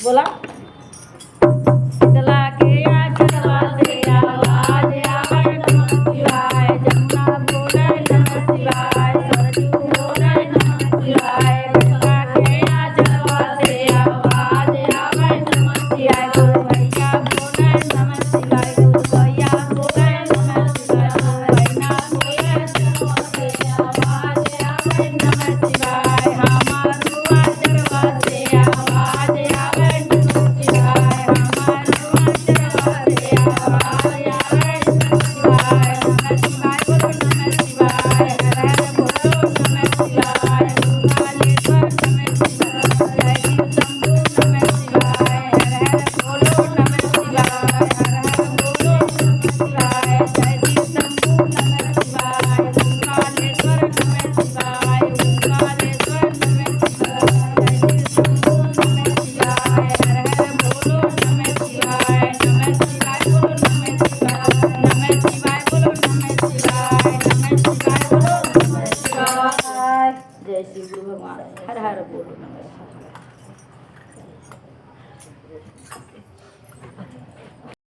बोला चला के आ चलवा से आवाज आवे नमः शिवाय जमुना बोले नमः शिवाय सरजू बोले नमः शिवाय चला के आ चलवा से आवाज आवे नमः शिवाय गुरु भैया बोले नमः शिवाय गुरु भैया बोले नमः शिवाय गुरु भैया बोले नमः शिवाय आवाज आवे नमः शिवाय हमारू आ चलवा से आवाज आवे नमः शिवाय हमारू आ चलवा से आवाज आवे नमः शिवाय नमः शिवाय बोलो नमः शिवाय हर हर बोलो नमः शिवाय ओंकारेश्वर नमः शिवाय जय शिव शंभू नमः शिवाय हर हर बोलो नमः शिवाय हर हर बोलो नमः शिवाय जय शिव शंभू नमः शिवाय ओंकारेश्वर नमः शिवाय ओंकारेश्वर नमः शिवाय जय शिव शंभू नमः शिवाय हर हर बोलो नमः शिवाय नमः शिवाय बोलो नमः शिवाय नमः शिवाय बोलो नमः शिवाय नमः शिवाय बोलो नमः शिवाय जय श्री गुरु भगवान हर हर बोलो नमः